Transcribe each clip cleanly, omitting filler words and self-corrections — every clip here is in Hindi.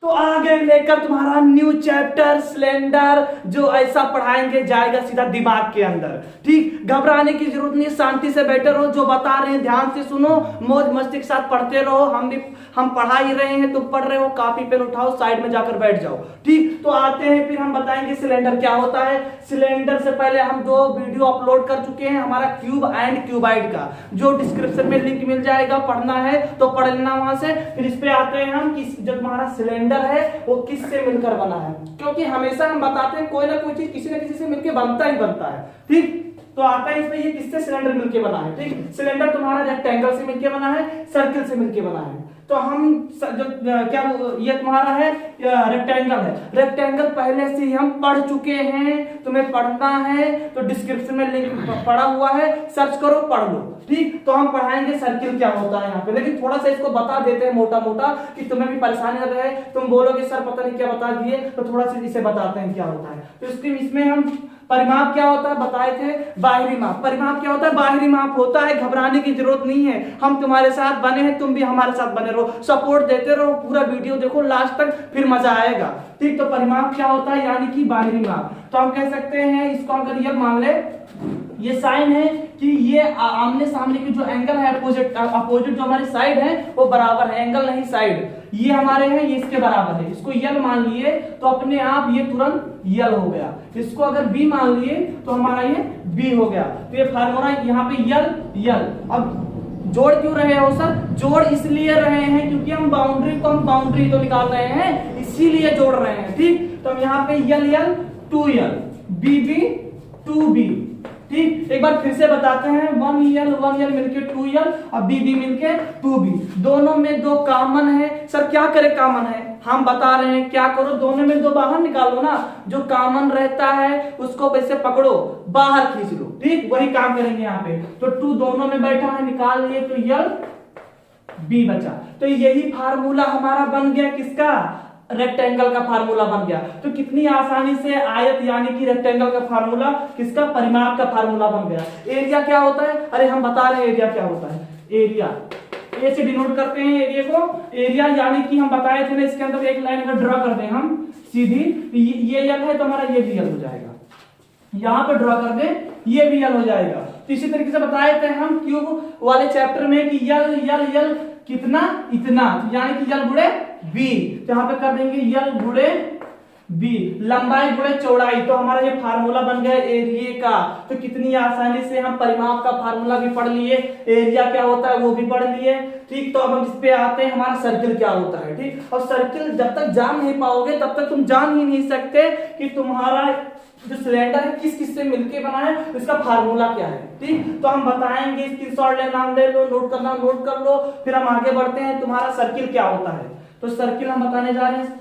तो आगे लेकर तुम्हारा न्यू चैप्टर सिलेंडर, जो ऐसा पढ़ाएंगे जाएगा सीधा दिमाग के अंदर। ठीक, घबराने की जरूरत नहीं, शांति से बैठे रहो, जो बता रहे हैं ध्यान से सुनो, मौज मस्ती के साथ पढ़ते रहो। हम पढ़ा ही रहे हैं, तुम पढ़ रहे हो, कॉपी पेन उठाओ, साइड में जाकर बैठ जाओ। ठीक, तो आते हैं, फिर हम बताएंगे सिलेंडर क्या होता है। सिलेंडर से पहले हम 2 वीडियो अपलोड कर चुके हैं, हमारा क्यूब एंड क्यूबाइड का, जो डिस्क्रिप्शन में लिंक मिल जाएगा, पढ़ना है तो पढ़ लेना वहां से। फिर इस पे आते हैं हम कि जो तुम्हारा सिलेंडर है वो किससे मिलकर बना है, क्योंकि हमेशा हम बताते हैं कोई ना कोई चीज किसी न किसी से मिलकर बनता ही बनता है। ठीक, तो आता है इसमें ये किससे सिलेंडर मिलके बना है। ठीक, सिलेंडर तुम्हारा रेक्टेंगल से मिलके बना है, सर्किल से मिलके बना है। तो हम जो क्या ये तुम्हारा है रेक्टेंगल है, रेक्टेंगल पहले से ही हम पढ़ चुके हैं, तुम्हें पढ़ना है तो डिस्क्रिप्शन में लिंक पढ़ा हुआ है, सर्च करो पढ़ लो। ठीक, तो हम पढ़ाएंगे सर्किल क्या होता है यहाँ पे, लेकिन थोड़ा सा इसको बता देते हैं मोटा मोटा कि तुम्हें भी परेशानी न रहे, तुम बोलोगे सर पता नहीं क्या बता दिए, तो थोड़ा सा इसे बताते हैं क्या होता है। तो इसमें हम परिमाप क्या होता है बताए थे, बाहरी माप। परिमाप क्या होता है, बाहरी माप होता है, घबराने की जरूरत नहीं है, हम तुम्हारे साथ बने हैं, तुम भी हमारे साथ बने रहो, सपोर्ट देते रहो, पूरा वीडियो देखो लास्ट तक, फिर मजा आएगा। ठीक, तो परिमाप क्या होता है, यानी कि बाहरी माप। तो हम कह सकते हैं इसको, अगर ये मान ले ये साइन है कि ये आमने सामने की जो एंगल है अपोजिट जो हमारी साइड है वो बराबर है, एंगल नहीं साइड, ये हमारे हैं, ये इसके बराबर है। इसको यल मान लिए तो अपने आप ये तुरंत यल हो गया। इसको अगर बी मान लिए तो हमारा ये बी हो गया। तो ये फार्मूला यहाँ पे यल यल। अब जोड़ क्यों रहे हो सर, जोड़ इसलिए रहे हैं क्योंकि हम बाउंड्री तो निकाल रहे हैं, इसीलिए जोड़ रहे हैं। ठीक, तो हम यहाँ पे यल यल 2यल, बी बी 2b। ठीक, एक बार फिर से बताते हैं, 1यल मिलके 2यल और बी मिलके 2b। दोनों में 2 कॉमन है। सर क्या करे कॉमन है, हम बता रहे हैं क्या करो, दोनों में 2 बाहर निकालो ना, जो कॉमन रहता है उसको वैसे पकड़ो, बाहर खींच लो। ठीक, वही काम करेंगे यहाँ पे। तो 2 दोनों में बैठा है, निकाल लिए तो यल बी बचा। तो यही फार्मूला हमारा बन गया, किसका, रेक्टेंगल का फार्मूला बन गया। तो कितनी आसानी से आयत यानी कि रेक्टेंगल का फार्मूला, किसका, परिमाप का फार्मूला बन गया। एरिया क्या होता है, अरे हम बता रहे हैं एरिया क्या होता है। एरिया ए से डिनोट करते हैं एरिया को, एरिया यानी कि हम बताए थे ना, इसके अंदर एक लाइन अगर ड्रॉ कर दें हम सीधी, ये यल है तो हमारा ये भी यल हो जाएगा, यहां पे ड्रॉ कर दें ये भी यल हो जाएगा। तो इसी तरीके से बताए थे हम क्यूब वाले चैप्टर में कि यल यल यल कितना, इतना, यानी कि यल गुणे बी। तो यहां पे कर देंगे यल गुणे बी, लंबाई गुणे चौड़ाई। तो हमारा ये फार्मूला बन गया एरिया का। तो कितनी आसानी से हम परिमाप का फार्मूला भी पढ़ लिए, एरिया क्या होता है वो भी पढ़ लिए। ठीक, तो अब हम इस पे आते हैं, हमारा सर्किल क्या होता है। ठीक, और सर्किल जब तक जान नहीं पाओगे तब तक तुम जान ही नहीं सकते कि तुम्हारा जो सिलेंडर है किस किस से मिलके बना है, इसका फार्मूला क्या है। ठीक, तो हम बताएंगे, स्क्रीनशॉट ले, नाम ले लो, नोट करना नोट कर लो, फिर हम आगे बढ़ते हैं, तुम्हारा सर्किल क्या होता है। तो सर्किल हम बताने जा रहे हैं,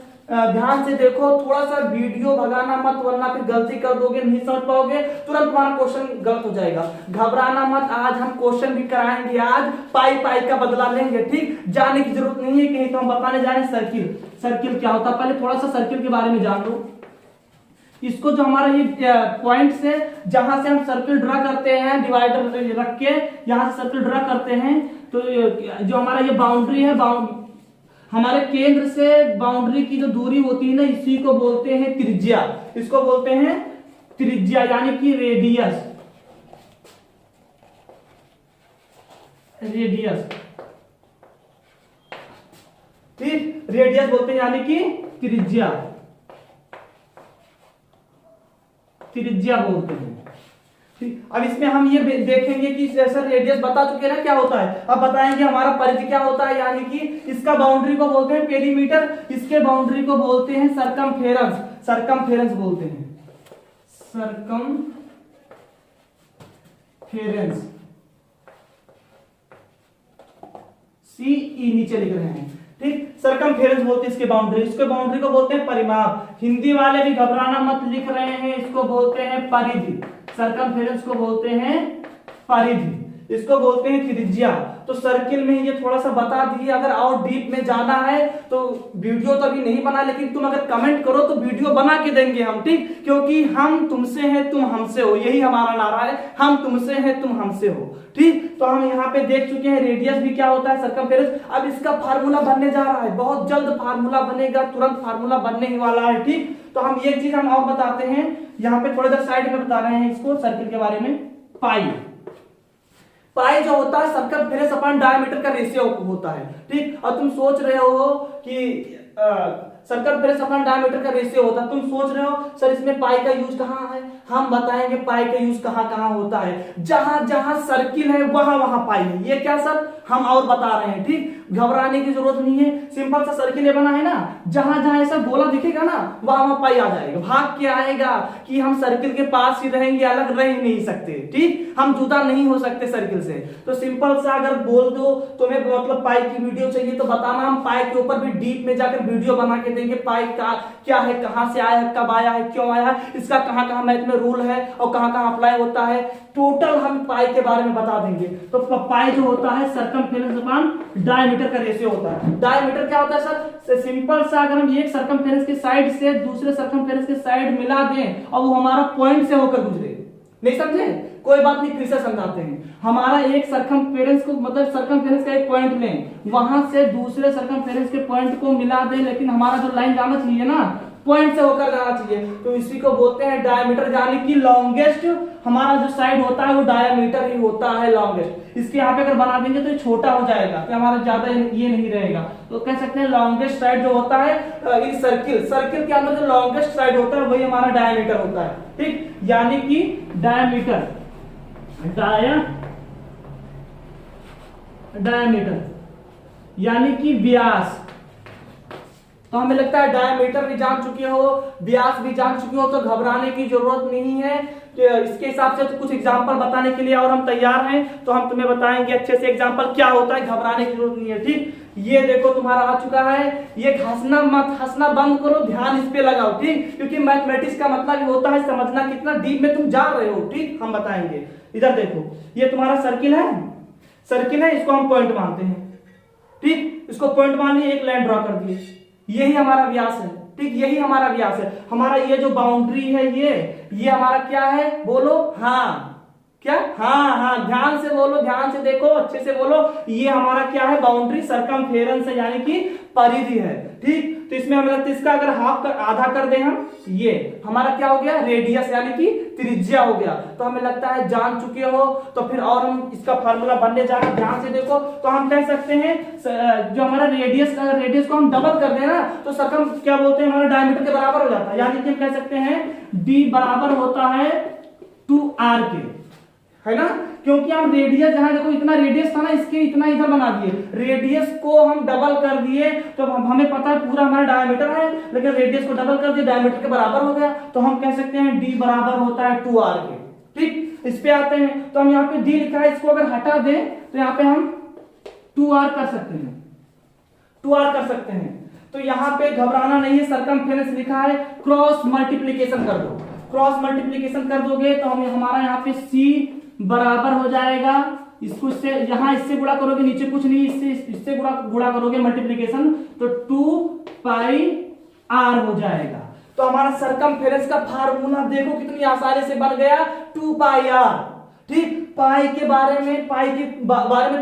ध्यान से देखो, थोड़ा सा वीडियो भगाना मत, वरना फिर गलती कर दोगे, नहीं समझ पाओगे, तुरंत तुम्हारा क्वेश्चन गलत हो जाएगा। घबराना मत, आज हम क्वेश्चन भी कराएंगे, आज पाई पाई का बदला लेंगे। ठीक, जाने की जरूरत नहीं है कहीं, तो हम बताने जा रहे हैं सर्किल। सर्किल क्या होता है, पहले थोड़ा सा सर्किल के बारे में जान लो। इसको जो हमारा ये पॉइंट से जहां से हम सर्किल ड्रा करते हैं, डिवाइडर रख के यहां से सर्किल ड्रा करते हैं, तो जो हमारा ये बाउंड्री है, हमारे केंद्र से बाउंड्री की जो दूरी होती है ना, इसी को बोलते हैं त्रिज्या। इसको बोलते हैं त्रिज्या, यानी कि रेडियस। ठीक, रेडियस बोलते हैं यानी कि त्रिज्या बोलते हैं। ठीक, अब इसमें हम ये देखेंगे कि सर रेडियस बता चुके ना क्या होता है, अब बताएंगे हमारा परिधि क्या होता है, यानी कि इसका बाउंड्री को बोलते हैं पेरीमीटर, इसके बाउंड्री को बोलते हैं सरकमफेरेंस बोलते हैं, सरकमफेरेंस, CE नीचे लिख रहे हैं। ठीक, सरकमफेरेंस बोलते हैं इसके बाउंड्री, इसके बाउंड्री को बोलते हैं परिमाप। हिंदी वाले भी घबराना मत, लिख रहे हैं, इसको बोलते हैं परिधि, सरकमफेरेंस को बोलते हैं परिधि। इसको बोलते हैं त्रिज्या। तो सर्किल में ये थोड़ा सा बता दिए, अगर और डीप में जाना है तो वीडियो तो अभी नहीं बना, लेकिन तुम अगर कमेंट करो तो वीडियो बना के देंगे हम, ठीक, क्योंकि हम तुमसे हैं तुम हमसे हो, यही हमारा नारा है, हम तुमसे हैं तुम हमसे हो, ठीक। तो हम यहाँ पे देख चुके हैं रेडियस भी क्या होता है, सर्कमफेरेंस। अब इसका फार्मूला बनने जा रहा है, बहुत जल्द फार्मूला बनेगा, तुरंत फार्मूला बनने ही वाला है, ठीक। तो हम एक चीज हम और बताते हैं, यहाँ पे थोड़ा देर साइड में बता रहे हैं इसको सर्किल के बारे में। पाई जो होता है सर्कमफेरेंस अपॉन डायमीटर का रेशियो होता है, ठीक। और तुम सोच रहे हो कि सर्कमफेरेंस अपॉन डायमीटर का रेशियो होता है, तुम सोच रहे हो सर इसमें पाई का यूज कहाँ है। हम बताएंगे पाई का यूज कहाँ कहाँ होता है, जहां जहां सर्किल है वहां वहां पाई है। ये क्या सर, हम और बता रहे हैं, ठीक, घबराने की जरूरत नहीं है, सिंपल सा सर्किल बना है ना, जहां जहां ऐसा गोला दिखेगा ना वहां वहां पाई आ जाएगा। भाग के आएगा कि हम सर्किल के पास ही रहेंगे, अलग रह ही नहीं सकते, ठीक, हम जुदा नहीं हो सकते सर्किल से। तो सिंपल सा अगर बोल दो तुम्हें मतलब पाई की वीडियो चाहिए तो बताना, हम पाई के ऊपर भी डीप में जाकर वीडियो बना के देंगे, पाई का क्या है, कहां से आया है, कब आया है, क्यों आया है, इसका कहां कहां मैथ में रूल है और कहां कहां अप्लाई होता है, टोटल हम पाई के बारे में बता देंगे। तो पाई जो होता है सर्कमफेरेंस अपॉन डायमीटर का रेशियो होता है। डायमीटर क्या होता है सर, सिंपल सा अगर हम एक सर्कमफेरेंस की साइड से दूसरे सर्कमफेरेंस की साइड मिला दें और वो हमारा पॉइंट से होकर गुजरे, नहीं समझे, कोई बात नहीं, फिर से समझाते हैं। हमारा एक सर्कमफेरेंस को मतलब सर्कमफेरेंस का एक पॉइंट लें, वहां से दूसरे सर्कमफेरेंस के पॉइंट को मिला दें, लेकिन हमारा जो लाइन जाना चाहिए ना पॉइंट से होकर जाना चाहिए, तो इसी को बोलते हैं डायमीटर, यानी कि लॉन्गेस्ट हमारा जो साइड होता है वो डायमीटर ही होता है, लॉन्गेस्ट। इसके यहाँ पे अगर बना देंगे तो ये छोटा हो जाएगा, तो हमारा ज्यादा ये नहीं रहेगा, तो कह सकते हैं लॉन्गेस्ट साइड जो होता है इन सर्किल के अंदर जो लॉन्गेस्ट साइड होता है वही हमारा डायमीटर होता है, ठीक, यानी कि डायमीटर यानी कि व्यास। तो हमें लगता है डायमीटर भी जान चुके हो, व्यास भी जान चुके हो, तो घबराने की जरूरत नहीं है। तो इसके हिसाब से तो कुछ एग्जांपल बताने के लिए और हम तैयार हैं, तो हम तुम्हें बताएंगे अच्छे से एग्जांपल क्या होता है, घबराने की जरूरत नहीं है, ठीक। ये देखो तुम्हारा आ चुका है, ये हंसना मत, हंसना बंद करो, ध्यान इस पे लगाओ, ठीक, क्योंकि मैथमेटिक्स का मतलब ये होता है समझना कितना डीप में तुम जा रहे हो, ठीक, हम बताएंगे। इधर देखो, ये तुम्हारा सर्किल है, इसको हम पॉइंट मानते हैं, ठीक, इसको पॉइंट मान लिए, एक लाइन ड्रॉ कर दिए, यही हमारा व्यास है, ठीक, यही हमारा व्यास है। हमारा ये जो बाउंड्री है ये हमारा क्या है, बोलो, हाँ, क्या, हाँ हाँ, ध्यान से बोलो, ध्यान से देखो, अच्छे से बोलो, ये हमारा क्या है, बाउंड्री सर्कमफेरेंस है, यानी कि परिधि है, ठीक। तो इसमें हमें लगता है इसका अगर आधा कर दें हम, ये हमारा क्या हो गया, रेडियस यानी कि त्रिज्या हो गया। तो हमें लगता है जान चुके हो, तो फिर और हम इसका फार्मूला बनने जा रहे हैं, ध्यान से देखो। तो हम कह सकते हैं जो हमारा रेडियस को हम डबल कर दें ना, तो सर्कम क्या बोलते हैं, हमारा डायमीटर के बराबर हो जाता है, यानी कि हम कह सकते हैं डी बराबर होता है 2r के, है ना, क्योंकि हम रेडियस जहां देखो इतना रेडियस था ना, इसके इतना इधर बना दिए, रेडियस को हम डबल कर दिए, तो हमें पता है पूरा हमारा डायमीटर है, लेकिन रेडियस को डबल कर दिए, डायमीटर के बराबर हो गया, तो हम कह सकते हैं d बराबर होता है 2r के, ठीक। इस पे आते हैं, तो हम यहाँ पे d लिखा है, इसको अगर हटा दें तो यहाँ पे हम 2r कर सकते हैं, तो यहाँ पे घबराना नहीं है, सर्कमफेरेंस लिखा है, क्रॉस मल्टीप्लीकेशन कर दो, क्रॉस मल्टीप्लीकेशन कर दोगे तो हम हमारा यहाँ पे c बराबर हो जाएगा, इसको इससे यहां इससे गुणा करोगे, नीचे कुछ नहीं, इससे गुणा करोगे मल्टीप्लीकेशन, तो 2 पाई r हो जाएगा। तो हमारा सर्कमफेरेंस का फार्मूला देखो कितनी आसानी से बन गया, 2 पाई r, ठीक। पाई के बारे में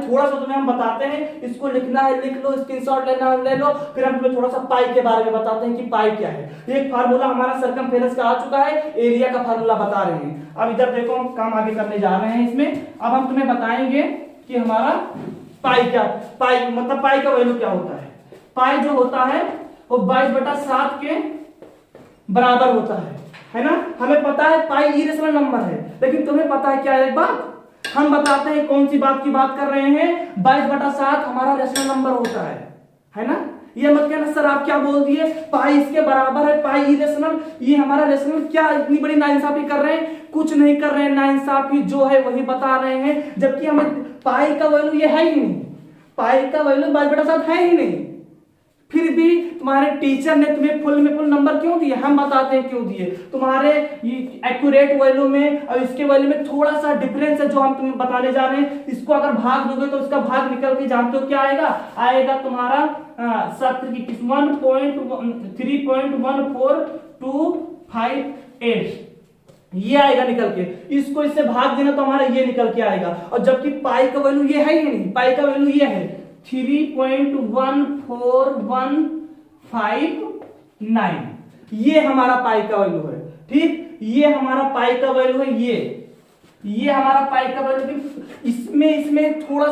थोड़ा सा तुम्हें हम बताते हैं, इसको लिखना है लिख लो, स्क्रीनशॉट लेना है ले लो, फिर हम तुम्हें थोड़ा सा पाई के बारे में बताते हैं कि पाई क्या है। एक फार्मूला हमारा सर्कमफेरेंस का आ चुका है, एरिया का फार्मूला बता रहे हैं। अब इधर देखो हम काम आगे करने जा रहे हैं इसमें, अब हम तुम्हें बताएंगे कि हमारा पाई मतलब पाई का वैल्यू क्या होता है। पाई जो होता है वो 22/7 के बराबर होता है ना। हमें पता है पाई इरेशनल नंबर है, लेकिन तुम्हें पता है क्या एक बात, हम बताते हैं कौन सी बात की बात कर रहे हैं, 22/7 हमारा रेशनल नंबर होता है ना। ये मत कहना सर आप क्या बोल दिए, पाई इसके बराबर है, पाई इरेशनल, ये हमारा रेशनल, क्या इतनी बड़ी नाइंसाफी कर रहे हैं, कुछ नहीं कर रहे हैं, नाइंसाफी जो है वही बता रहे हैं, जबकि हमें पाई का वैल्यू ये है ही नहीं, पाई का वैल्यू 22/7 है ही नहीं, फिर भी तुम्हारे टीचर ने तुम्हें फुल में फुल नंबर क्यों दिए, हम बताते हैं क्यों दिए। तुम्हारे एक्यूरेट वैल्यू में और इसके वैल्यू में थोड़ा सा डिफरेंस है जो हम तुम्हें बताने जा रहे हैं। इसको अगर भाग दोगे तो इसका भाग निकल के जानते हो क्या आएगा, आएगा तुम्हारा सत्र की 1.14258 ये आएगा निकल के। इसको इससे भाग देना तो हमारा ये निकल के आएगा। और जबकि पाई का वैल्यू ये है ही नहीं, पाई का वैल्यू ये है 3.14159, ये हमारा पाई का वैल्यू है। ठीक, ये हमारा पाई का वैल्यू है, ये हमारा पाई का वैल्यू। इसमें थोड़ा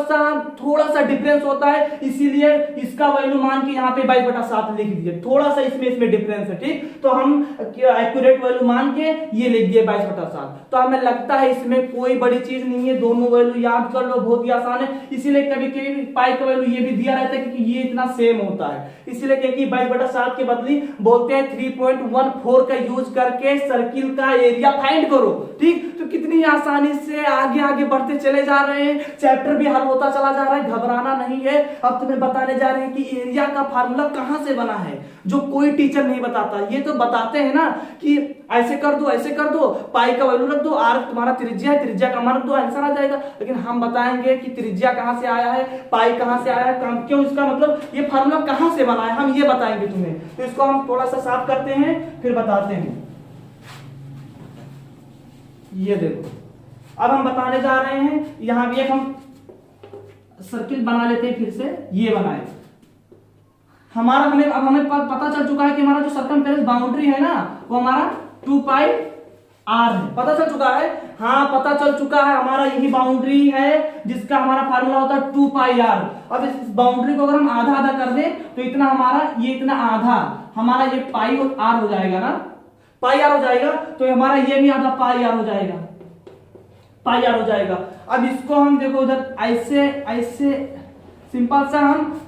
सा डिफरेंस होता है, इसीलिए इसका वैल्यू मान के यहाँ पे 22/7 लिख दिए। थोड़ा सा इसमें डिफरेंस है। ठीक, तो हम एक्यूरेट वैल्यू मान के ये लिख दिए 22/7। तो हमें लगता है इसमें कोई बड़ी चीज नहीं है, दोनों वैल्यू याद कर लो, बहुत ही आसान है। इसीलिए कभी कभी पाई का वैल्यू ये भी दिया रहता है क्योंकि ये इतना सेम होता है, इसीलिए क्योंकि 22/7 के बदली बोलते हैं 3.14 का यूज करके सर्किल का एरिया फाइंड करो। ठीक, तो कितनी आसानी से आगे आगे बढ़ते चले जा रहे हैं, चैप्टर भी हल होता चला जा रहा है, घबराना नहीं है। अब तुम्हें बताने जा रहे हैं कि एरिया का फार्मूला कहां से बना है, जो कोई टीचर नहीं बताता। ये तो बताते हैं ना कि ऐसे कर दो, ऐसे कर दो, पाई का वैल्यू रख दो, आर तुम्हारा त्रिज्या है, त्रिज्या का मान रख दो, आंसर आ जाएगा। लेकिन हम बताएंगे कि त्रिज्या कहां से आया है, पाई कहां से आया है, क्यों, इसका मतलब ये फार्मूला कहां से बना है, हम ये बताएंगे तुम्हें। तो इसको हम थोड़ा सा साफ करते हैं फिर बताते हैं। ये देखो, अब हम बताने जा रहे हैं, यहां भी एक हम सर्किल बना लेते हैं, फिर से ये बनाए हमारा। हमें पता चल चुका है कि हमारा जो सर्कमफेरेंस बाउंड्री है ना, वो हमारा 2πr है। पता चल चुका है, हाँ पता चल चुका है, हमारा यही बाउंड्री है जिसका हमारा फार्मूला होता है 2πr। अब इस बाउंड्री को अगर हम आधा आधा कर दें तो इतना हमारा, ये इतना आधा हमारा ये पाई और आर हो जाएगा ना, पाई आर हो जाएगा। तो हमारा ये भी आधा पाई आर हो जाएगा, पाई आर हो जाएगा। अब इसको हम देखो उधर ऐसे ऐसे सिंपल सा हम,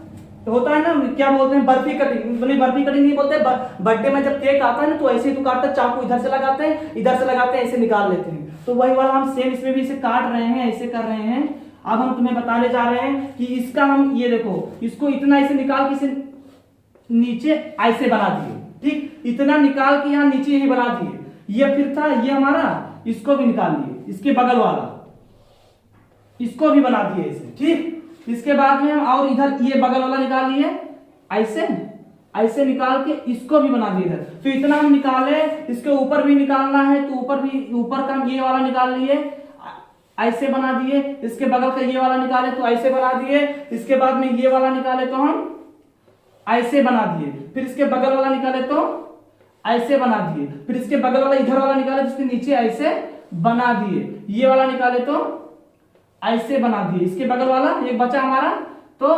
होता है ना क्या बोलते हैं, बर्फी कटिंग, बर्फी कटिंग नहीं बोलते, बर्थडे में जब केक आता है ना तो ऐसे ही तो काटते हैं, चाकू इधर से लगाते हैं, इधर से लगाते हैं, ऐसे निकाल लेते हैं। तो वही वाला हम सेम इसमें भी इसे काट रहे हैं, ऐसे कर रहे हैं। अब हम तुम्हें बताने जा रहे हैं कि इसका हम ये देखो, इसको इतना ऐसे निकाल के इसे नीचे ऐसे बना दिए। ठीक, इतना निकाल के यहाँ नीचे ही बना दिए। ये फिर था ये हमारा, इसको भी निकाल लिए, इसके बगल वाला इसको भी बना दिए इसे। ठीक, इसके बाद में हम और इधर ये बगल वाला निकाल लिए, ऐसे ऐसे निकाल के इसको भी बना दिए इधर। तो इतना हम निकाले, इसके ऊपर भी निकालना है तो ऊपर भी, ऊपर का ये वाला निकाल लिए, ऐसे बना दिए। इसके बगल का ये वाला निकाले तो ऐसे बना दिए। इसके बाद में ये वाला निकाले तो हम ऐसे बना दिए। फिर इसके बगल वाला निकाले तो ऐसे बना दिए। फिर इसके बगल वाला इधर वाला निकाले जिसके नीचे ऐसे बना दिए। ये वाला निकाले तो ऐसे बना दिए। इसके बगल वाला एक बचा हमारा तो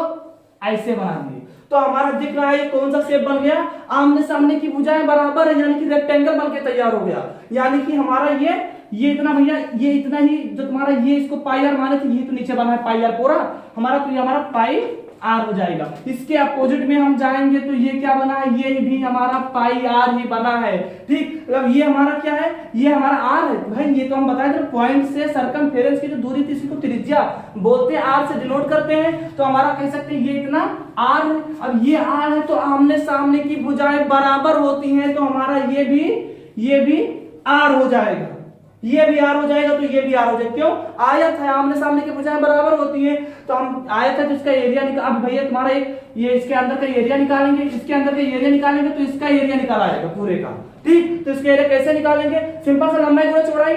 ऐसे बना दिए। तो हमारा दिख रहा है ये कौन सा शेप बन गया, आमने सामने की भुजाएं बराबर है, यानी कि रेक्टेंगल बन के तैयार हो गया। यानी कि हमारा ये इतना भैया, ये इतना ही जो तुम्हारा ये इसको पाई आर माने थे, ये तो नीचे बना है पाई आर पूरा हमारा, तो ये हमारा पाई आर हो जाएगा। इसके अपोजिट में हम जाएंगे तो ये क्या बना है, ये भी हमारा पाई आर ही बना है। ठीक, मतलब ये हमारा क्या है, ये हमारा आर है भाई। ये तो हम बताए थे पॉइंट से सर्कमफेरेंस की जो दूरी थी इसको त्रिज्या बोलते हैं, आर से डिनोट करते हैं। तो हमारा कह सकते हैं ये इतना आर है। अब ये आर है तो आमने सामने की भुजाएं बराबर होती हैं, तो हमारा ये भी आर हो जाएगा, ये भी आर हो जाएगा, तो ये भी आर हो जाएगा। क्यों, आयत है, आमने सामने की भुजाएं बराबर होती है। तो हम आयत है तो इसका एरिया निकाल, अब भैया तुम्हारा एक ये इसके अंदर का एरिया निकालेंगे, इसके अंदर का एरिया निकालेंगे तो इसका एरिया निकाल आएगा पूरे का। ठीक, तो इसका एरिया कैसे निकालेंगे, सिंपल सा लंबाई गुणा चौड़ाई।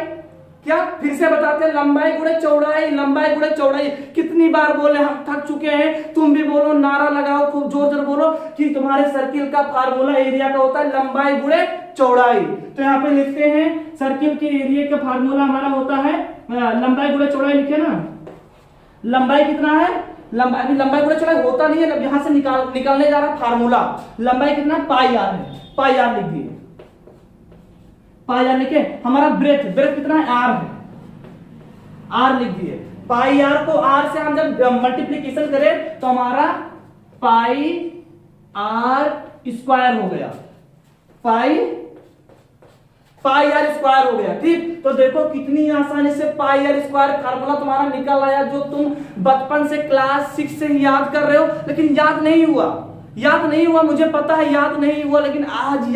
क्या, फिर से बताते हैं, लंबाई गुणे चौड़ाई, लंबाई गुणे चौड़ाई। कितनी बार बोले, हम थक चुके हैं, तुम भी बोलो, नारा लगाओ, खूब जोर जोर बोलो कि तुम्हारे सर्किल का फार्मूला एरिया का होता है लंबाई गुणे चौड़ाई। तो यहाँ पे लिखते हैं सर्किल के एरिया का फार्मूला हमारा होता है लंबाई गुणे चौड़ाई। लिखे ना, लंबाई कितना है, लंबाई गुणे चौड़ाई होता नहीं है, यहां से निकालने जा रहा फार्मूला। लंबाई कितना, पाई आर है, पाई आर लिख दिए, पाई आर लिखे। हमारा ब्रेथ कितना है, आर है, आर लिख दिए। पाई आर को आर से हम जब मल्टीप्लीकेशन करें तो हमारा पाई आर स्क्वायर हो गया, पाई आर स्क्वायर हो गया। ठीक, तो देखो कितनी आसानी से पाई आर स्क्वायर फार्मूला तुम्हारा निकल आया, जो तुम बचपन से क्लास 6 से ही याद कर रहे हो, लेकिन याद नहीं हुआ, याद नहीं हुआ, मुझे पता है याद नहीं हुआ, लेकिन आज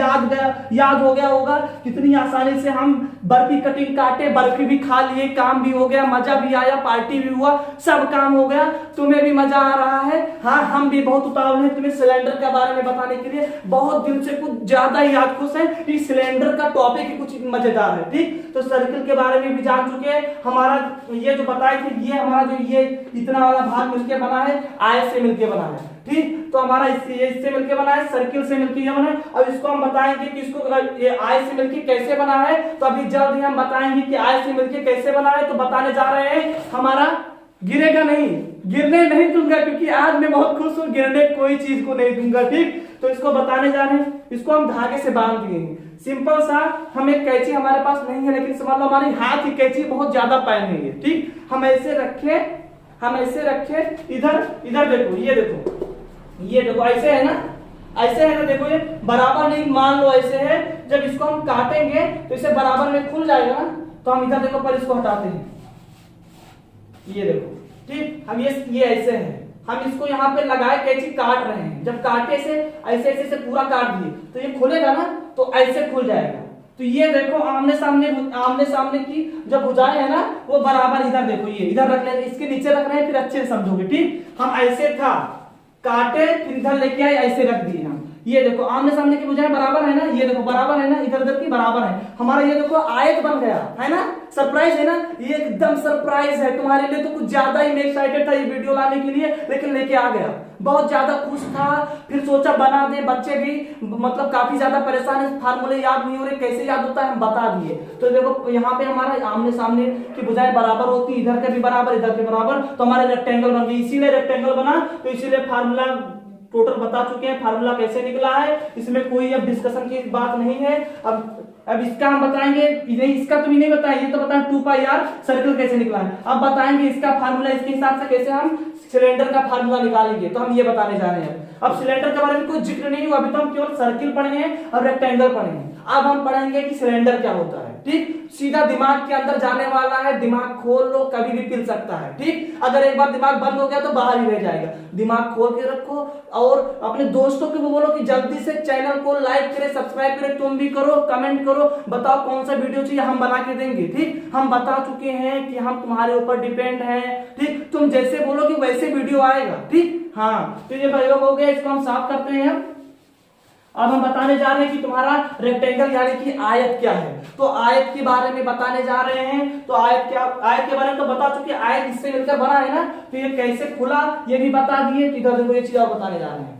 याद हो गया होगा। कितनी आसानी से हम बर्फी कटिंग काटे, बर्फी भी खा लिए, काम भी हो गया, मजा भी आया, पार्टी भी हुआ, सब काम हो गया। तुम्हें भी मजा आ रहा है? हाँ, हम भी बहुत उतावल हैं तुम्हें सिलेंडर के बारे में बताने के लिए, बहुत दिल से कुछ ज्यादा ही याद खुश है कि सिलेंडर का टॉपिक ही कुछ मजेदार है। ठीक, तो सर्किल के बारे में भी जान चुके हैं। हमारा ये जो बताए थे, ये हमारा जो ये इतना वाला भाग मिलकर बना है, आयत से मिलकर बना है। ठीक, तो हमारा इससे मिलके बना है, सर्किल से मिलके ये बना है। अब इसको हम बताएंगे कि इसको ये आय से मिलके कैसे बना है, तो अभी जल्द ही हम बताएंगे कि आय से मिलके कैसे बना है। तो बताने जा रहे हैं, हमारा गिरेगा नहीं, गिरने नहीं दूंगा, क्योंकि आज मैं बहुत खुश हूं, गिरने कोई चीज को नहीं दूंगा। ठीक, तो इसको बताने जा रहे हैं। इसको हम धागे से बांध दिए हैं, सिंपल सा। हम एक कैंची हमारे पास नहीं है, लेकिन समझ लो हमारी हाथ की कैंची बहुत ज्यादा पैन है। ठीक, हम ऐसे रखे इधर देखो, ये देखो ऐसे है ना, ऐसे है ना, देखो ये बराबर नहीं, मान लो ऐसे है। जब इसको हम काटेंगे तो इसे बराबर में खुल जाएगा ना, तो हम इधर देखो पर इसको हटाते हैं, ये देखो। ठीक, हम ये ऐसे है, हम इसको यहाँ पे लगाए कैंची काट रहे हैं। जब काटे से ऐसे पूरा काट दिए तो ये खुलेगा ना, तो ऐसे खुल जाएगा। तो ये देखो आमने सामने की जो भुजाएं है ना, वो बराबर इधर देखो, ये इधर रख ले, इसके नीचे रख रहे हैं, फिर अच्छे से समझोगे। ठीक, हम ऐसे था काटे, फिर इधर लेके आए, ऐसे रख दिए हम। ये देखो आमने सामने की भुजाएं बराबर है ना, ये देखो बराबर है ना, इधर उधर की बराबर है। हमारा ये देखो आयत बन गया है ना, सरप्राइज है ना, ये एकदम सरप्राइज है तुम्हारे लिए। तो कुछ ज्यादा ही मैं एक्साइटेड था ये वीडियो लाने के लिए, लेकिन लेके आ गया, बहुत ज्यादा खुश था। फिर सोचा बना दे, बच्चे भी मतलब काफी ज्यादा परेशान है, फार्मूले याद नहीं हो रहे, कैसे याद होता है हम बता दिए। तो देखो यहाँ पे हमारा आमने सामने की भुजाएं बराबर होती, इधर के भी बराबर, इधर के बराबर, तो हमारे रेक्टेंगल बन गई। इसीलिए रेक्टेंगल बना, तो इसीलिए फार्मूला टोटल बता चुके हैं, फार्मूला कैसे निकला है, इसमें कोई अब डिस्कशन की बात नहीं है। अब इसका हम बताएंगे, नहीं इसका तो भी नहीं बताएंगे, ये तो बताएं 2πr सर्कल कैसे निकला है। अब बताएंगे इसका फार्मूला, इसके हिसाब से कैसे हम सिलेंडर का फार्मूला निकालेंगे, तो हम ये बताने जा रहे हैं। अब सिलेंडर के बारे में कोई जिक्र नहीं हुआ, अभी तो हम केवल सर्किल पढ़े हैं और रेक्टेंगल पढ़े हैं। अब हम पढ़ेंगे कि सिलेंडर क्या होता है। ठीक, सीधा दिमाग के अंदर जाने वाला है, दिमाग खोल लो, कभी भी पिल सकता है। ठीक, अगर एक बार दिमाग बंद हो गया तो बाहर ही रह जाएगा। दिमाग खोल के रखो और अपने दोस्तों को बोलो कि जल्दी से चैनल को लाइक करें, सब्सक्राइब करें, तुम भी करो, कमेंट करो, बताओ कौन सा वीडियो चाहिए, हम बना के देंगे। ठीक, हम बता चुके हैं कि हम तुम्हारे ऊपर डिपेंड हैं। ठीक, तुम जैसे बोलोगे वैसे वीडियो आएगा। ठीक, हाँ, तो ये प्रयोग हो गया, इसको हम साफ करते हैं। अब हम बताने जा रहे हैं कि तुम्हारा रेक्टेंगल यानी कि आयत क्या है। तो आयत के बारे में बताने जा रहे हैं। तो आयत के बारे में तो बता चुके, आयत इससे मिलकर बना है ना, तो ये कैसे खुला ये भी बता दिए। इधर देखो ये चीज और बताने जा रहे हैं।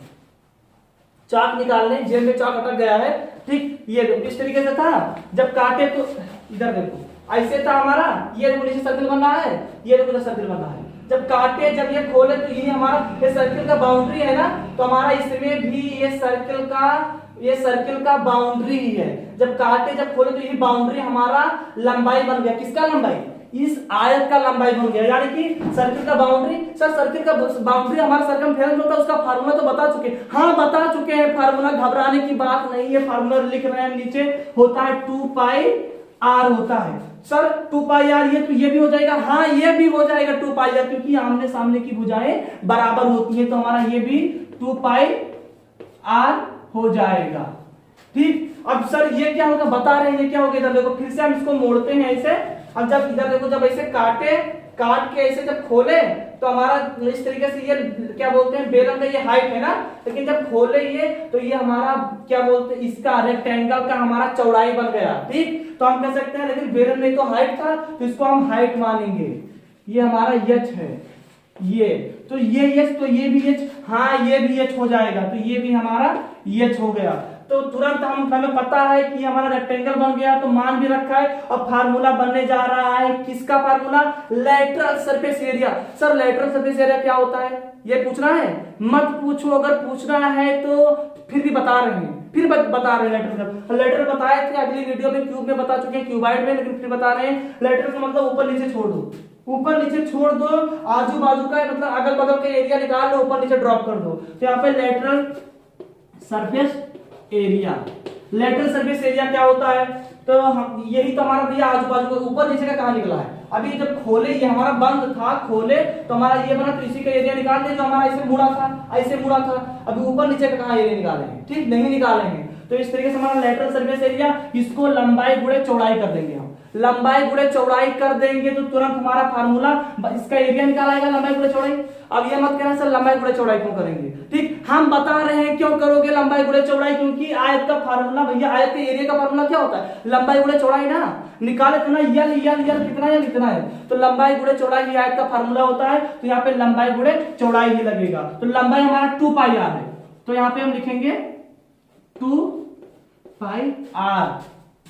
चाक निकालने, जेल में चाक अटक गया है। ठीक, ये देखो इस तरीके से था, जब काटे तो इधर देखो ऐसे था हमारा, ये देखो नीचे सर्किल बन रहा है, ये देखो इधर सर्किल बन रहा है। जब काटे, जब ये खोले, तो ये हमारा ये सर्किल का बाउंड्री है ना, तो हमारा इसमें भी ये सर्किल का बाउंड्री ही है। जब काटे, जब खोले, तो ये बाउंड्री हमारा लंबाई बन गया। किसका लंबाई? इस आयत का लंबाई बन गया, यानी कि सर्किल का बाउंड्री। सर सर्किल का बाउंड्री हमारा सर्कमफेरेंस होता है, उसका फार्मूला तो बता चुके, हाँ बता चुके हैं फार्मूला, घबराने की बात नहीं है। फार्मूला लिख रहे हैं नीचे, होता है 2πr होता है। सर 2πr ये भी हो जाएगा, हाँ ये भी हो जाएगा 2πr, क्योंकि आमने सामने की भुजाएं बराबर होती है, तो हमारा ये भी 2πr हो जाएगा। ठीक, अब सर ये क्या होगा बता रहे हैं, ये क्या होगा, इधर देखो फिर से हम इसको मोड़ते हैं ऐसे। अब जब इधर देखो, जब ऐसे काट के ऐसे जब खोले, तो हमारा इस तरीके से ये क्या बोलते हैं, बेलन का ये हाइट है ना, लेकिन जब खोले ये, तो ये हमारा क्या बोलते हैं, इसका रेक्टेंगल का हमारा चौड़ाई बन गया। ठीक, तो हम कह सकते हैं, लेकिन बेलन में तो हाइट था, तो इसको हम हाइट मानेंगे। ये हमारा यच है, ये तो ये यच, तो ये भी यच, हाँ ये भी यच हो जाएगा, तो ये भी हमारा यच हो गया। तो तुरंत हमें पता है कि हमारा रेक्टेंगल बन गया, तो मान भी रखा है। अब फार्मूला बनने जा रहा है, किसका formula? Lateral surface area. Sir lateral surface area क्या होता है ये पूछना है? मत पूछो, अगर पूछना है तो फिर भी बता रहे हैं, फिर बता रहे हैं। लेटरल बताए थे अगली वीडियो में, क्यूब में बता चुके हैं, क्यूबाइड में, लेकिन फिर बता रहे हैं। लेटरल का मतलब ऊपर नीचे छोड़ दो, ऊपर नीचे छोड़ दो, आजू बाजू का मतलब अगल बगल का एरिया निकाल लो, ऊपर नीचे ड्रॉप कर दो। तो यहाँ पे lateral surface area, lateral surface area क्या होता है? तो हम यही तो हमारा भैया आजू बाजू का ऊपर नीचे का कहाँ निकला है? अभी जब खोले, ये हमारा बंद था, खोले तो हमारा ये बना, तो इसी का एरिया निकाल दे जो हमारा ऐसे मुड़ा था, ऐसे मुड़ा था। अभी ऊपर नीचे का कहाँ एरिया निकालेंगे, ठीक नहीं निकालेंगे। तो इस तरीके से हमारा लेटरल सरफेस एरिया, इसको लंबाई गुणे चौड़ाई कर देंगे हम, लंबाई गुणे चौड़ाई कर देंगे तो तुरंत हमारा फार्मूला इसका एरिया निकाल आएगा, लंबाई गुणे चौड़ाई। अब ये मत कहना सर लंबाई गुणे चौड़ाई क्यों करेंगे, ठीक हम बता रहे हैं क्यों करोगे लंबाई गुणे चौड़ाई, क्योंकि आयत का फार्मूला भैया, आयत के एरिया का फार्मूला क्या होता है, लंबाई गुणे चौड़ाई ना, निकाले थे ना, यल यल यल कितना है, कितना है, तो लंबाई गुणे चौड़ाई ही आयत का फार्मूला होता है। तो यहाँ पे लंबाई गुणे चौड़ाई ही लगेगा, तो लंबाई हमारा 2 पाई आर है, तो यहाँ पे हम लिखेंगे 2 पाई आर,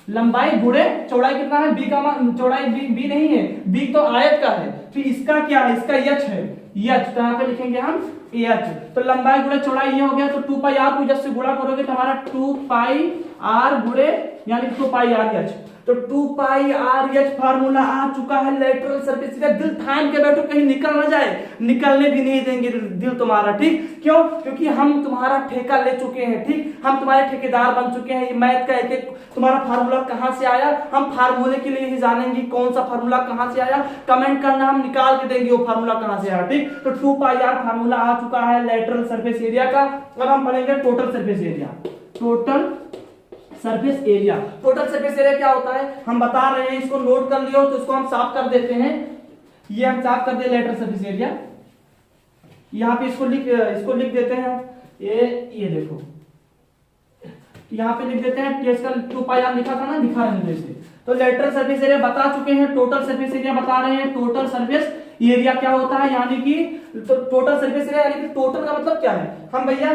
लंबाई गुणे चौड़ाई कितना है, बी का मान, चौड़ाई बी नहीं है, बी तो आयत का है, फिर इसका क्या है, इसका एच है, एच, तो यहाँ पे लिखेंगे हम एच। तो लंबाई गुणे चौड़ाई ये हो गया, तो 2 पाई आर को जब से गुणा करोगे तो हमारा 2 पाई आर गुणे यानी 2 पाई आर एच, तो 2 पाई आर एच फार्मूला आ चुका है लेटरल सरफेस का। दिल थाम के बैठो कहीं निकल ना जाए, निकलने भी नहीं देंगे दिल तुम्हारा, ठीक क्यों, क्योंकि हम तुम्हारा ठेका ले चुके हैं, ठीक हम तुम्हारे ठेकेदार बन चुके हैं। ये मैथ का एक एक तुम्हारा फार्मूला कहां से आया, हम फार्मूले के लिए ही जानेंगे कौन सा फार्मूला कहां से आया, कमेंट करना, हम निकाल के देंगे वो फार्मूला कहां से आया, ठीक। तो 2 पाई आर फार्मूला आ चुका है लेटरल सरफेस एरिया का। अब हम पढ़ेंगे total surface area. Total surface area, total surface area क्या होता है हम बता रहे हैं, इसको नोट कर लियो, तो इसको हम साफ कर देते हैं, ये हम साफ कर दे लेटरल सरफेस एरिया। यहाँ पे इसको लिख देते हैं, ये देखो यहाँ पे लिख देते हैं, टेस्ट का 2 पाई आर लिखा था ना, लिखा रहे थे। तो लेटरल सरफेस एरिया बता चुके हैं, टोटल सरफेस एरिया बता रहे हैं। टोटल सरफेस एरिया क्या होता है, यानी कि टोटल सरफेस एरिया यानी कि टोटल का मतलब क्या है, हम भैया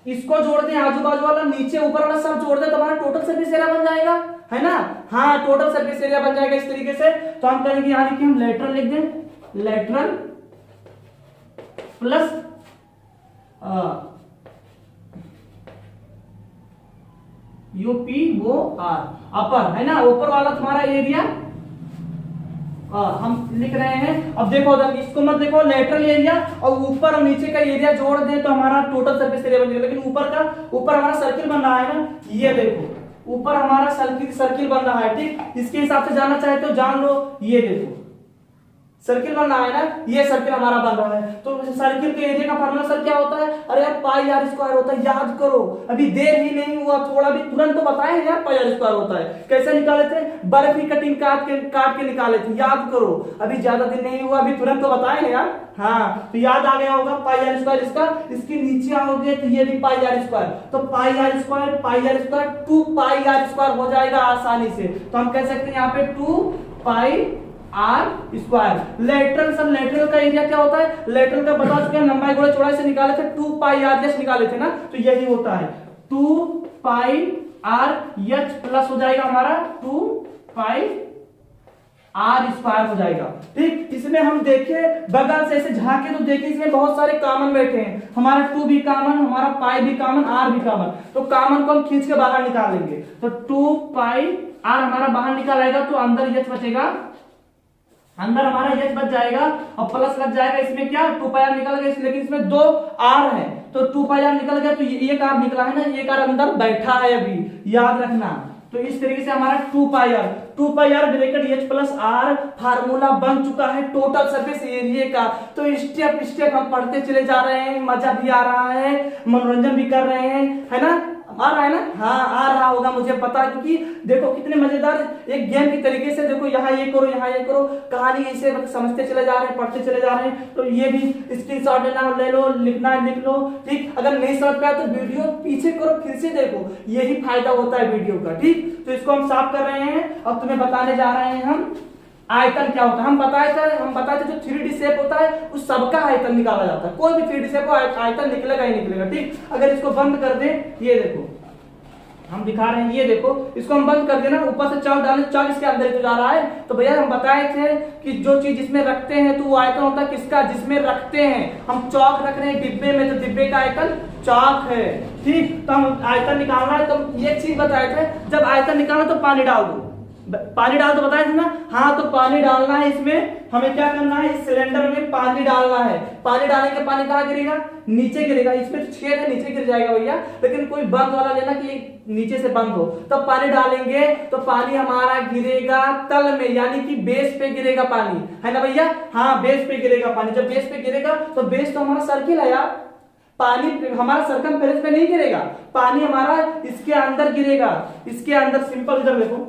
इसको जोड़ दें, आजू बाजू वाला नीचे ऊपर वाला सब जोड़ दें तो हमारा टोटल सरफेस एरिया बन जाएगा, है ना, हाँ टोटल सरफेस एरिया बन जाएगा इस तरीके से। तो हम करेंगे यानी कि हम लेटरल लिख दें, लेटरल प्लस यूपी वो आर अपर, है ना, ऊपर वाला तुम्हारा एरिया हम लिख रहे हैं। अब देखो इसको मत देखो, लेटरल एरिया और ऊपर और नीचे का एरिया जोड़ दें तो हमारा टोटल सरफेस एरिया बन जाएगा। लेकिन ऊपर हमारा सर्किल बन रहा है ना, ये देखो ऊपर हमारा सर्किल बन रहा है, ठीक, इसके हिसाब से जानना चाहे तो जान लो, ये देखो सर्किल बन रहा है ना, ये सर्किल हमारा बन रहा है। तो सर्किल के एरिया का फार्मूला सर क्या होता है, अरे यार पाई आर स्क्वायर होता है, याद करो, अभी देर ही नहीं हुआ, थोड़ा भी तुरंत तो बताए यार पाई आर स्क्वायर होता है। कैसे निकाले थे, बर्फ की कटिंग काट के निकाले थे, याद करो, अभी ज्यादा दिन नहीं हुआ, अभी तुरंत तो बताए ना यार, हाँ तो याद आ गया होगा पाई आर स्क्वायर इसका। इसके नीचे आओगे तो ये भी पाई आर स्क्वायर, तो pi r square 2 pi r square हो जाएगा आसानी से। तो हम कह सकते हैं यहाँ पे 2 pi r square. Lateral sir, lateral का एरिया क्या होता है, लेटरल का बता चुके हैं, लंबाई गुणा चौड़ाई से निकाले थे, 2 पाई आर एच निकाले थे ना, तो यही होता है 2 पाई आर एच प्लस हो जाएगा हमारा 2 पाई आर स्क्वायर हो जाएगा, ठीक। इसमें हम देखे बगल से ऐसे झाके तो देखे इसमें बहुत सारे कॉमन बैठे हैं, हमारा 2 भी कॉमन, हमारा पाई भी कॉमन, आर भी कॉमन, तो कॉमन को हम खींच के बाहर निकाल लेंगे। तो 2 पाई आर हमारा बाहर निकाल आएगा तो अंदर एच बचेगा, अंदर हमारा एच बच जाएगा और प्लस लग जाएगा इसमें क्या 2 पाई आर निकल गया, लेकिन इसमें 2 आर है तो 2 पाई आर निकल गया, तो एक आर निकला है ना, एक आर अंदर बैठा है अभी, याद रखना। तो इस तरीके से हमारा 2 pi r bracket h plus r formula बन चुका है टोटल सरफेस एरिया का। तो स्टेप स्टेप हम पढ़ते चले जा रहे हैं, मजा भी आ रहा है, मनोरंजन भी कर रहे हैं, है ना, आ रहा है ना, हाँ आ रहा होगा मुझे पता, क्योंकि देखो कितने मजेदार एक गेम की तरीके से, देखो यहाँ ये करो यहाँ ये करो, कहानी ऐसे मतलब समझते चले जा रहे हैं, पढ़ते चले जा रहे हैं। तो ये भी स्क्रीनशॉट लेना ले लो, लिखना है लिख लो, ठीक। अगर नहीं समझ पाया तो वीडियो पीछे करो, फिर से देखो, यही फायदा होता है वीडियो का, ठीक। तो इसको हम साफ कर रहे हैं, अब तुम्हें बताने जा रहे हैं हम आयतन क्या होता है। हम बताए थे जो 3D शेप होता है उस सबका आयतन निकाला जाता है, कोई भी 3D शेप हो आयतन निकलेगा ही निकलेगा, ठीक। अगर इसको बंद कर दे, ये देखो हम दिखा रहे हैं, ये देखो इसको हम बंद कर देना, ऊपर से चाक डालें, चाक इसके अंदर तो जा रहा है। तो भैया हम बताए थे कि जो चीज जिसमें रखते हैं तो वो आयतन होता है किसका, जिसमें रखते हैं। हम चौक रख रहे हैं डिब्बे में, तो डिब्बे का आयतन चौक है, ठीक। तो हम आयतन निकालना है, तो एक चीज बताए थे, जब आयतन निकालना तो पानी डाल दो, पानी डाल तो बताया था ना। हाँ, तो पानी डालना है इसमें, हमें क्या करना है, इस सिलेंडर में पानी डालना है। पानी डालने के पानी कहाँ गिरेगा, नीचे गिरेगा। इसमें तो छेद है, नीचे गिर जाएगा भैया, लेकिन कोई बंद वाला लेना कि नीचे से बंद हो। तब पानी डालेंगे तो पानी हमारा गिरेगा तल में, यानी कि बेस पे गिरेगा पानी, है ना भैया। हाँ, बेस पे गिरेगा पानी। जब बेस पे गिरेगा तो बेस तो हमारा सर्किल है यार, पानी हमारा सरकमफेरेंस पे नहीं गिरेगा, पानी हमारा इसके अंदर गिरेगा, इसके अंदर। सिंपल, इधर देखो,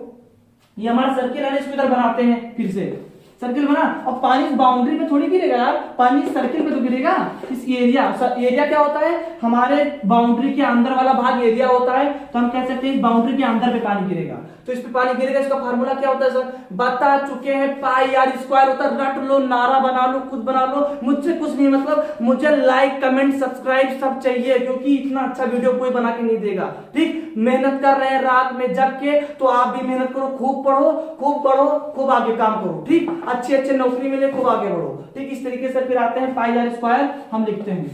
ये हमारा सर्किल है, इसको इधर बनाते हैं, फिर से सर्किल बना। और पानी इस बाउंड्री पे थोड़ी गिरेगा यार, पानी सर्किल पे तो गिरेगा। इस एरिया क्या होता है, हमारे बाउंड्री के अंदर वाला भाग एरिया होता है, तो हम कह सकते हैं इस बाउंड्री के अंदर पे पानी गिरेगा। तो इस पे पानी गिरेगा, इसका फार्मूला क्या होता है सर, बता चुके हैं, पाई आर स्क्वायर होता है। रट लो, नारा बना लो, खुद बना लो, मुझसे कुछ नहीं मतलब। मुझे लाइक, कमेंट, सब्सक्राइब सब चाहिए, क्योंकि इतना अच्छा वीडियो कोई बना के नहीं देगा। ठीक, मेहनत कर रहे हैं रात में जग के, तो आप भी मेहनत करो, खूब पढ़ो, खूब पढ़ो, खूब आगे काम करो। ठीक, अच्छे अच्छे नौकरी मिले, खूब आगे बढ़ो। ठीक, इस तरीके से फिर आते हैं पाई आर स्क्वायर हम लिखते हैं।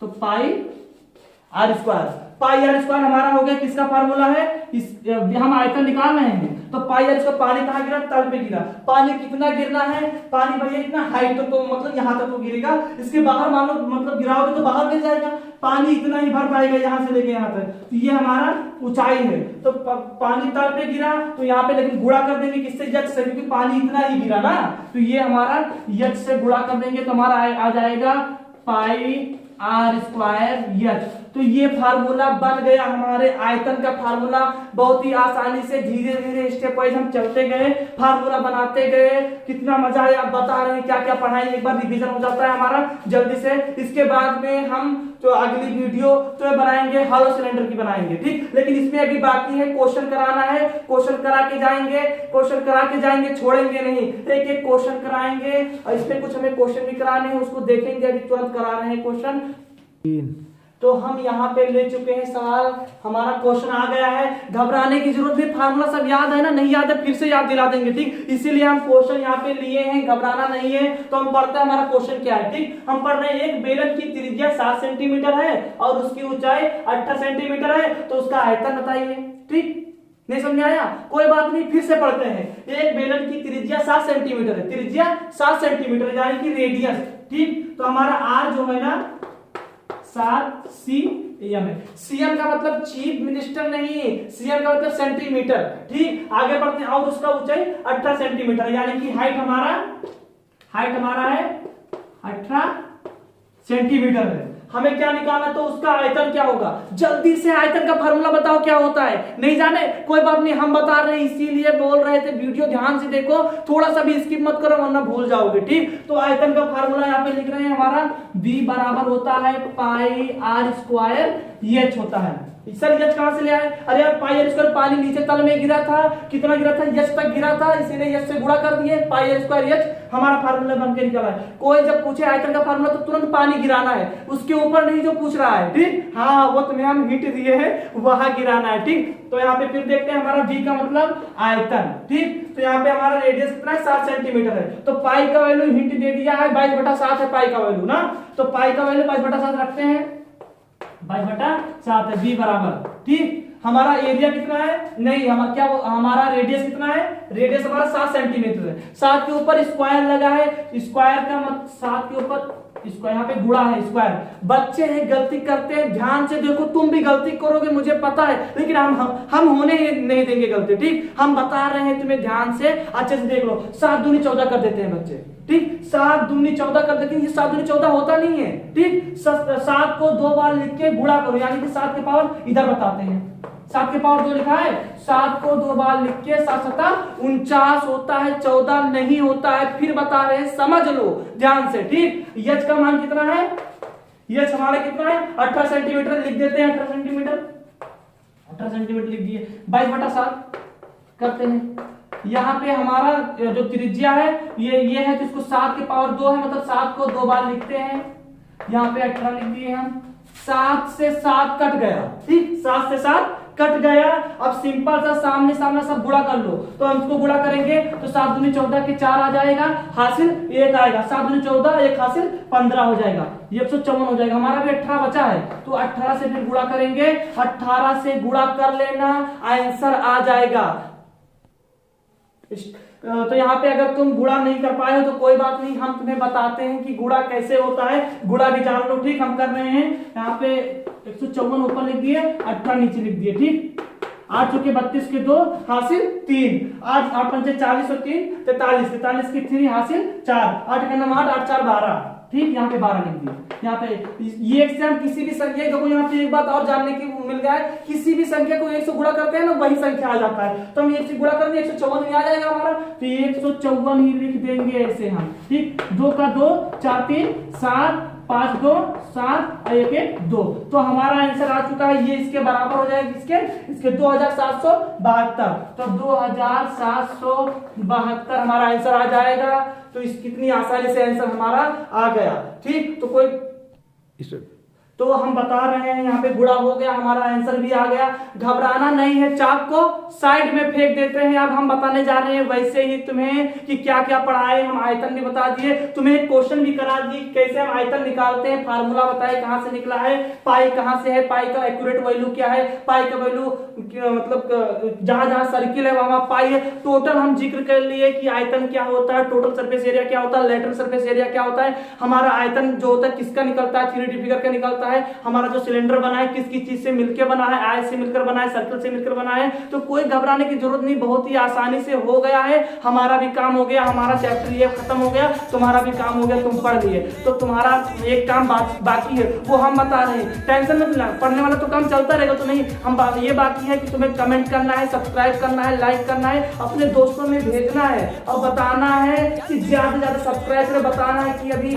तो pi r square, pi r square हमारा हो गया, किसका फार्मूला है, हम आयतन निकाल रहे हैं। तो पाई आर स्क्वायर, पानी कहां गिरा, तल पे गिरा। पानी कितना गिरना है, पानी भैया इतना हाइट तो मतलब यहां तक तो गिरेगा, इसके बाहर मान लो मतलब गिराओगे तो बाहर गिर जाएगा, पानी इतना ही भर पाएगा यहां से लेके यहां तक। तो ये हमारा ऊंचाई है। तो पानी तल पे गिरा तो यहाँ पे, लेकिन गुणा कर देंगे किससे, यच से, क्योंकि पानी इतना ही गिरा ना। तो ये हमारा यच से गुणा कर देंगे तो हमारा आ जाएगा पाई आर स्क्वायर यच। तो ये फार्मूला बन गया हमारे आयतन का फार्मूला। बहुत ही आसानी से धीरे धीरे स्टेप वाइज हम चलते गए, फार्मूला बनाते गए, कितना मजा आया। आप बता रहे हैं क्या क्या पढ़ाएंगे, एक बार रिवीजन हो जाता है हमारा जल्दी से। इसके बाद में हम तो अगली वीडियो तो बनाएंगे हॉलो सिलेंडर की बनाएंगे। ठीक, लेकिन इसमें अभी बाकी है, क्वेश्चन कराना है, क्वेश्चन करा के जाएंगे, क्वेश्चन करा के जाएंगे, छोड़ेंगे नहीं, एक एक क्वेश्चन कराएंगे। और इसमें कुछ हमें क्वेश्चन भी कराने हैं, उसको देखेंगे, अभी तुरंत करा रहे हैं क्वेश्चन। तो हम यहाँ पे ले चुके हैं सवाल, हमारा क्वेश्चन आ गया है। घबराने की जरूरत नहीं, फार्मूला सब याद है ना, नहीं याद है फिर से याद दिला देंगे। ठीक, इसीलिए हम क्वेश्चन यहाँ पे लिए हैं, घबराना नहीं है। तो हम पढ़ते हैं हमारा क्वेश्चन क्या है। ठीक, हम पढ़ रहे हैं एक बेलन की त्रिज्या 7 सेंटीमीटर है और उसकी ऊंचाई 18 सेंटीमीटर है, तो उसका आयतन बताइए। ठीक, नहीं समझ में आया, कोई बात नहीं, फिर से पढ़ते हैं। एक बेलन की त्रिज्या 7 सेंटीमीटर है, त्रिज्या 7 सेंटीमीटर यानी कि रेडियस। ठीक, तो हमारा आर जो है ना 7 सीएम है। सीएम का मतलब चीफ मिनिस्टर नहीं, सीएम का मतलब सेंटीमीटर। ठीक, आगे बढ़ते हैं। और उसका ऊंचाई 18 सेंटीमीटर यानी कि हाइट हमारा है 18 सेंटीमीटर है। हमें क्या निकालना, तो उसका आयतन क्या होगा। जल्दी से आयतन का फार्मूला बताओ क्या होता है, नहीं जाने कोई बात नहीं, हम बता रहे हैं इसीलिए बोल रहे थे। वीडियो ध्यान से देखो, थोड़ा सा भी स्किप मत करो वरना भूल जाओगे। ठीक, तो आयतन का फार्मूला यहाँ पे लिख रहे हैं हमारा, b बराबर होता है पाई आर स्क्वायर एच होता है। सर यच कहां से ले आए, अरे यार पाई आर स्क्वायर, पानी नीचे तल में गिरा था, कितना गिरा था, यच तक गिरा था, इसीलिए यच से गुणा कर दिए, पाई आर स्क्वायर एच हमारा फार्मूला बन के निकला है। कोई जब पूछे आयतन का फार्मूला तो तुरंत पानी गिराना है, उसके ऊपर नहीं जो पूछ रहा है। ठीक, हाँ वो तुम्हें हम हिंट दिए हैं, वहां गिराना है। ठीक, तो यहाँ पे फिर देखते हैं हमारा v का मतलब आयतन। ठीक, तो यहाँ पे हमारा रेडियस कितना है, 7 सेंटीमीटर है। तो पाई का वैल्यू हिंट दे दिया है, 22/7 है पाई का वैल्यू ना। तो पाई का वैल्यू 22/7 रखते हैं, 22/7 है, b बराबर। ठीक, हमारा एरिया कितना है, नहीं हमारा रेडियस कितना है, रेडियस हमारा 7 सेंटीमीटर है। 7 के ऊपर स्क्वायर लगा है, स्क्वायर का मतलब 7 के ऊपर यहाँ पे गुणा है स्क्वायर। बच्चे हैं गलती करते हैं, ध्यान से देखो, तुम भी गलती करोगे मुझे पता है, लेकिन हम होने नहीं देंगे गलती। ठीक, हम बता रहे हैं तुम्हें, ध्यान से अच्छे से देख लो। 7 दूनी 14 कर देते हैं बच्चे। ठीक, 7 दूनी 14 कर देते हैं, ये 7 दूनी 14 होता नहीं है। ठीक, 7 को 2 बार लिख के गुणा करो, यानी कि 7 के पावर इधर बताते हैं, 7 के पावर 2 लिखा है, 7 को 2 बार लिख के 7×7 49 होता है, 14 नहीं होता है। फिर बता रहे हैं, समझ लो ध्यान से। ठीक, यच का मान कितना है, यच हमारा कितना है 18 सेंटीमीटर, लिख देते हैं 18 सेंटीमीटर लिख दिए, 22/7 करते हैं। यहाँ पे हमारा जो त्रिज्या है ये है, जिसको 7 के पावर 2 है, मतलब 7 को 2 बार लिखते हैं, यहाँ पे 18 लिख दिए हम। 7 से 7 कट गया। ठीक, 7 से 7 कट गया। अब सिंपल सा सामने सामने सब गुणा कर लो, तो हम इसको गुणा करेंगे तो 7 दूनी 14 के 4 आ जाएगा, हासिल 1 आएगा। 7 दूनी 14, 1 हासिल 15 हो जाएगा, ये 154 हो जाएगा। हमारा भी 18 बचा है, तो 18 से फिर गुणा करेंगे, 18 से गुणा कर लेना, आंसर आ जाएगा तो यहाँ पे अगर तुम गुणा नहीं कर पाए हो तो कोई बात नहीं, हम तुम्हें बताते हैं कि गुणा कैसे होता है, गुणा भी जान लो। ठीक, हम कर रहे हैं यहाँ पे 154 ऊपर लिख दिए, 18 नीचे लिख दिए। ठीक, 8 चौके 32 के 2 हासिल 3, 8 8 पंचे 40 और 3 43, 43 की 3 हासिल 4, 8 का नाम 8, 8 4 12। ठीक, यहाँ पे 12 लिख दिए। यहाँ पे ये एक से हम किसी भी संख्या, देखो यहाँ पे एक बात और जानने की मिल गया है, किसी भी संख्या को 1 से गुणा करते हैं ना वही संख्या आ जाता है। तो हम 1 से गुणा करेंगे 154 में आ जाएगा हमारा, तो 154 ही लिख देंगे ऐसे हम। ठीक, 2 का 2 4 3 7 5 2 7 1 1 2, तो हमारा आंसर आ चुका है, ये इसके बराबर हो जाएगा, इसके 2772। तो 2772 हमारा आंसर आ जाएगा। तो इस कितनी आसानी से आंसर हमारा आ गया। ठीक, तो कोई तो हम बता रहे हैं यहाँ पे गुणा हो गया, हमारा आंसर भी आ गया। घबराना नहीं है, चाक को साइड में फेंक देते हैं। अब हम बताने जा रहे हैं वैसे ही तुम्हें कि क्या क्या पढ़ाए, हम आयतन भी बता दिए, तुम्हें क्वेश्चन भी करा दिए कैसे हम आयतन निकालते हैं, फार्मूला बताए कहां से निकला है, पाई कहां से है, पाई का एक्यूरेट वैल्यू क्या है, पाई का वैल्यू मतलब जहां जहां सर्किल है वहां पाई है। टोटल हम जिक्र कर लिए कि आयतन क्या होता है, टोटल सरफेस एरिया क्या होता है, लेटरल सरफेस एरिया क्या होता है, हमारा आयतन जो होता है किसका निकलता है, 3D फिगर का निकलता है, हमारा जो सिलेंडर बना है किस किस चीज से मिलकर बना है, आयत से मिलकर बना है, सर्कल से मिलकर बना है। तो कोई घबराने की जरूरत नहीं, बहुत ही आसानी से हो गया है, हमारा भी काम हो गया, हमारा चैप्टर ये खत्म हो गया, तुम्हारा भी काम हो गया, तुम पढ़ लिए। तो तुम्हारा एक काम बाकी है, वो हम बता रहे हैं, टेंशन मत लेना, पढ़ने वाला तो काम चलता रहेगा। तो नहीं, हम ये बाकी है कि तुम्हें कमेंट करना है, सब्सक्राइब करना है, लाइक करना है, अपने दोस्तों में भेजना है और बताना है कि ज्यादा से ज्यादा सब्सक्राइब करें। बताना है कि अभी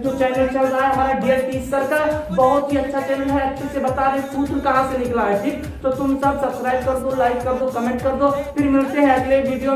जो चैनल चल रहा है हमारा डियर टीचर का, बहुत ही अच्छा चैनल है, अच्छे से बता रहे सूत्र कहां से निकला है। ठीक, तो तुम सब सब्सक्राइब कर दो, लाइक कर दो, कमेंट कर दो। फिर मिलते हैं अगले वीडियो।